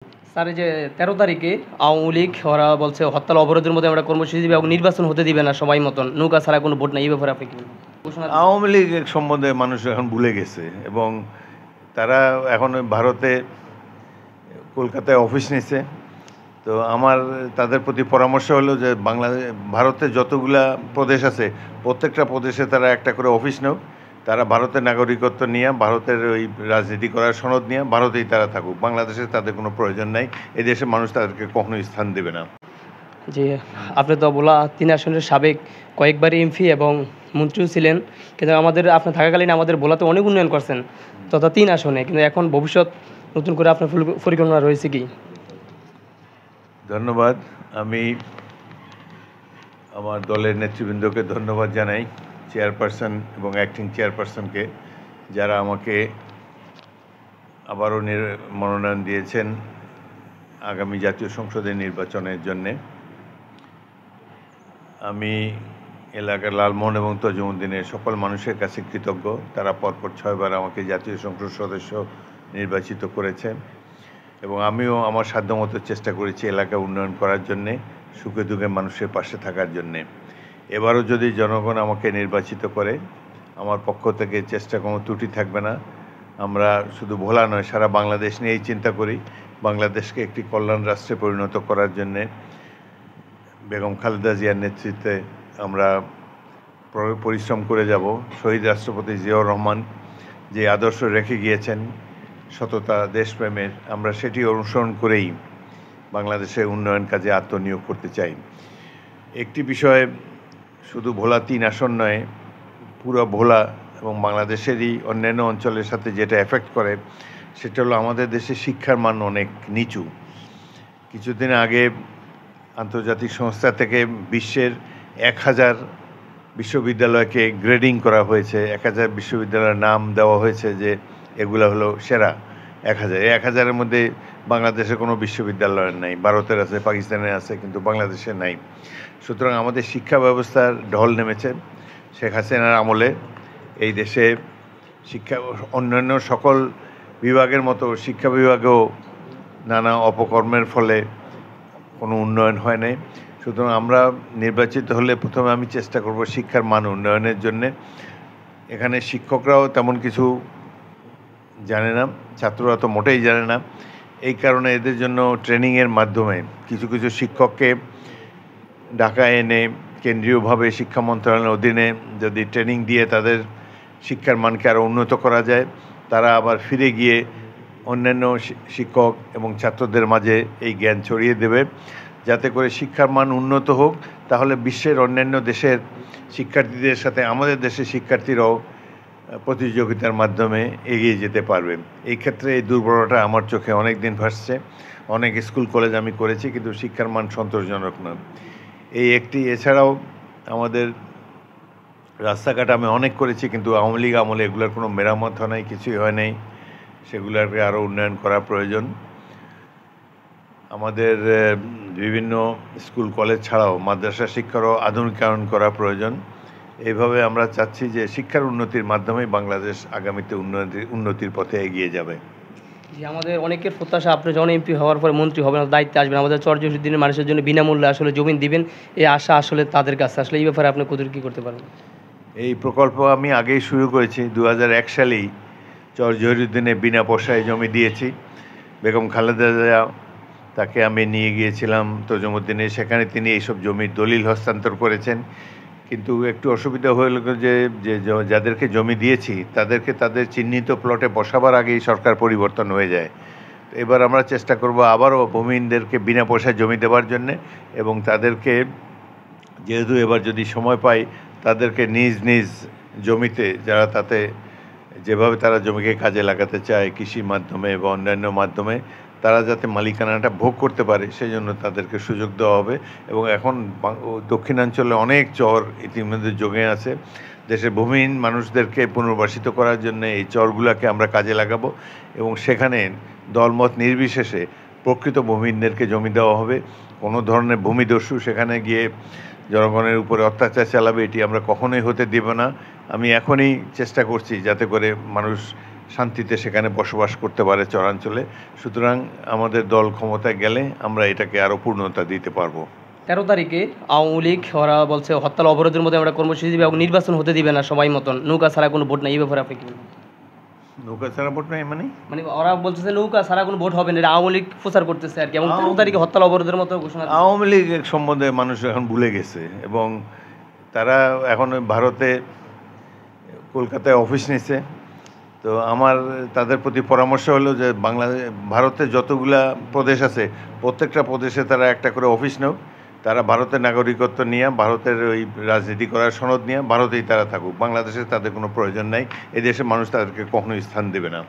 Sir এই যে ১৩ তারিখে আওয়ামী লীগ ওরা বলছে হরতাল অবরোধের মধ্যে আমরা কর্মসূচি দিবে এবং নির্বাচন হতে দিবে না সময় মতন। নৌকা ছাড়া কোনো ভোট নাই। এই ব্যাপারে আপনি কি বলবেন? ঘোষণা দিছে। আওয়ামী লীগ সম্বন্ধে মানুষ এখন ভুলে গেছে এবং তারা এখন ওই ভারতে কলকাতায় অফিস নিছে। তো আমার তাদের প্রতি পরামর্শ হলো যে ভারতে যতগুলা প্রদেশ আছে প্রত্যেকটা প্রদেশে তারা একটা করে অফিস নেও, তারা ভারতের নাগরিকত্ব নিয়ে ভারতের ওই রাজনীতি করার সনদ নিয়ে ভারতেই তারা থাকুক, বাংলাদেশে তাদের কোনো প্রয়োজন নাই, এই দেশে মানুষ তাদেরকে কখনোই স্থান দেবে না। যে আপনি তো বলা ৩ আসনের সাবেক কয়েকবারই এমপি এবং মন্ত্রীও ছিলেন, কিন্তু আপনি থাকাকালীন আমাদের ভোলাতে অনেক উন্নয়ন করছেন তথা ৩ আসনে, কিন্তু এখন ভবিষ্যৎ নতুন করে আপনার পরিকল্পনা রয়েছে কি? ধন্যবাদ। আমি আমার দলের নেতৃবৃন্দকে ধন্যবাদ জানাই, চেয়ারপারসন এবং অ্যাক্টিং চেয়ারপারসনকে, যারা আমাকে আবারও মনোনয়ন দিয়েছেন আগামী জাতীয় সংসদের নির্বাচনের জন্যে। আমি এলাকার লালমোহন এবং তজুমুদ্দিনের সকল মানুষের কাছে কৃতজ্ঞ, তারা পরপর 6 বার আমাকে জাতীয় সংসদ সদস্য নির্বাচিত করেছেন এবং আমিও আমার সাধ্যমতো চেষ্টা করেছি এলাকা উন্নয়ন করার জন্যে, সুখে দুঃখে মানুষের পাশে থাকার জন্যে। এবারও যদি জনগণ আমাকে নির্বাচিত করে, আমার পক্ষ থেকে চেষ্টা কোনো ত্রুটি থাকবে না। আমরা শুধু ভোলা নয়, সারা বাংলাদেশ নিয়েই চিন্তা করি। বাংলাদেশকে একটি কল্যাণ রাষ্ট্রে পরিণত করার জন্যে বেগম খালেদা জিয়ার নেতৃত্বে আমরা পরিশ্রম করে যাব। শহীদ রাষ্ট্রপতি জিয়াউর রহমান যে আদর্শ রেখে গিয়েছেন সততা, দেশপ্রেমের, আমরা সেটি অনুসরণ করেই বাংলাদেশের উন্নয়ন কাজে আত্মনিয়োগ করতে চাই। একটি বিষয়ে শুধু ভোলা 3 আসন নয়, পুরো ভোলা এবং বাংলাদেশেরই অন্যান্য অঞ্চলের সাথে যেটা এফেক্ট করে সেটা হলো আমাদের দেশে শিক্ষার মান অনেক নিচু। কিছুদিন আগে আন্তর্জাতিক সংস্থা থেকে বিশ্বের 1000 বিশ্ববিদ্যালয়কে গ্রেডিং করা হয়েছে, 1000 বিশ্ববিদ্যালয়ের নাম দেওয়া হয়েছে যে এগুলো হলো সেরা 1000। এই 1000-এর মধ্যে বাংলাদেশের কোনো বিশ্ববিদ্যালয় নাই, ভারতের আছে, পাকিস্তানের আছে, কিন্তু বাংলাদেশে নাই। সুতরাং আমাদের শিক্ষা ব্যবস্থার ঢল নেমেছে। শেখ হাসিনার আমলে এই দেশে শিক্ষা অন্যান্য সকল বিভাগের মতো শিক্ষা বিভাগেও নানা অপকর্মের ফলে কোনো উন্নয়ন হয় নাই। সুতরাং আমরা নির্বাচিত হলে প্রথমে আমি চেষ্টা করব শিক্ষার মান উন্নয়নের জন্যে। এখানে শিক্ষকরাও তেমন কিছু জানে না, ছাত্ররা তো মোটেই জানে না। এই কারণে এদের জন্য ট্রেনিংয়ের মাধ্যমে কিছু কিছু শিক্ষককে ঢাকায় এনে কেন্দ্রীয়ভাবে শিক্ষা মন্ত্রণালয়ের অধীনে যদি ট্রেনিং দিয়ে তাদের শিক্ষার মানকে আরও উন্নত করা যায়, তারা আবার ফিরে গিয়ে অন্যান্য শিক্ষক এবং ছাত্রদের মাঝে এই জ্ঞান ছড়িয়ে দেবে, যাতে করে শিক্ষার মান উন্নত হোক। তাহলে বিশ্বের অন্যান্য দেশের শিক্ষার্থীদের সাথে আমাদের দেশের শিক্ষার্থীরাও প্রতিযোগিতার মাধ্যমে এগিয়ে যেতে পারবে। এই ক্ষেত্রে এই দুর্বলতা আমার চোখে অনেক দিন ভাসছে। অনেক স্কুল কলেজ আমি করেছি, কিন্তু শিক্ষার মান সন্তোষজনক নয়। এই একটি, এছাড়াও আমাদের রাস্তাঘাট আমি অনেক করেছি, কিন্তু আওয়ামী লীগ আমলে এগুলোর কোনো মেরামত হয় নাই, কিছুই হয় নাই। সেগুলোকে আরও উন্নয়ন করা প্রয়োজন। আমাদের বিভিন্ন স্কুল কলেজ ছাড়াও মাদ্রাসা শিক্ষারও আধুনিকায়ন করা প্রয়োজন। এইভাবে আমরা চাচ্ছি যে শিক্ষার উন্নতির মাধ্যমেই বাংলাদেশ আগামীতে উন্নতির পথে এগিয়ে যাবে। যে আমাদের অনেকের প্রত্যাশা আপনি যখন এমপি হওয়ার পরে মন্ত্রী হবেন, দায়িত্বে আসবেন, আমাদের চরজুদ্দিনের মানুষের জন্য বিনামূল্যে আসলে জমি দিবেন, এই আশা আসলে তাদের কাছে। আসলে এই ব্যাপারে আপনি কতটুকু কী করতে পারবেন? এই প্রকল্প আমি আগেই শুরু করেছি। 2001 সালেই চরজহিরুদ্দিনে বিনা পয়সায় জমি দিয়েছি। বেগম খালেদা জিয়া, তাকে আমি নিয়ে গিয়েছিলাম তজুমুদ্দিনে, সেখানে তিনি এইসব জমির দলিল হস্তান্তর করেছেন। কিন্তু একটু অসুবিধা হয়ে গেল যে যাদেরকে জমি দিয়েছি তাদেরকে তাদের চিহ্নিত প্লটে বসাবার আগেই সরকার পরিবর্তন হয়ে যায়। এবার আমরা চেষ্টা করব আবারও ভূমিহীনদেরকে বিনা পয়সায় জমি দেওয়ার জন্যে, এবং তাদেরকে যেহেতু এবার যদি সময় পাই তাদেরকে নিজ নিজ জমিতে, যারা তাতে যেভাবে তারা জমিকে কাজে লাগাতে চায় কৃষির মাধ্যমে বা অন্যান্য মাধ্যমে, তারা যাতে মালিকানাটা ভোগ করতে পারে সেই জন্য তাদেরকে সুযোগ দেওয়া হবে। এবং এখন দক্ষিণাঞ্চলে অনেক চর ইতিমধ্যে জমে আছে। দেশের ভূমিহীন মানুষদেরকে পুনর্বাসিত করার জন্য এই চরগুলোকে আমরা কাজে লাগাবো এবং সেখানে দলমত নির্বিশেষে প্রকৃত ভূমিহীনদেরকে জমি দেওয়া হবে। কোনো ধরনের ভূমিদস্যু সেখানে গিয়ে জনগণের উপরে অত্যাচার চালাবে, এটি আমরা কখনোই হতে দেব না। আমি এখনই চেষ্টা করছি যাতে করে মানুষ শান্তিতে সেখানে বসবাস করতে পারে চরাঞ্চলে। সুতরাং আমাদের দল ক্ষমতায় গেলে আমরা এটাকে আরও পূর্ণতা দিতে পারবো। 13 তারিখে আওয়ামী লীগ ওরা বলছে হরতাল অবরোধের মধ্যে আমরা কর্মসূচি দিবে এবং নির্বাচন হতে দিবে না সময় মতন, নৌকা ছাড়া কোনো ভোট নাই। এই ব্যাপারে আপনি কি বলবেন? নৌকা ছাড়া ভোট নাই মানে? মানে ওরা বলতেছে নৌকা ছাড়া কোনো ভোট হবে না, এটা আওয়ামী লীগ প্রচার করতেছে আর কি, এবং 13 তারিখে হরতাল অবরোধের মতো ঘোষণা দিয়েছে। আওয়ামী লীগ সম্বন্ধে মানুষ এখন ভুলে গেছে এবং তারা এখন ওই ভারতে কলকাতায় অফিস নিছে। তো আমার তাদের প্রতি পরামর্শ হলো যে ভারতে যতগুলা প্রদেশ আছে প্রত্যেকটা প্রদেশে তারা একটা করে অফিস নেও, তারা ভারতের নাগরিকত্ব নিয়ে ভারতের ওই রাজনীতি করার সনদ নিয়ে ভারতেই তারা থাকুক, বাংলাদেশে তাদের কোনো প্রয়োজন নাই, এই দেশের মানুষ তাদেরকে কখনোই স্থান দেবে না।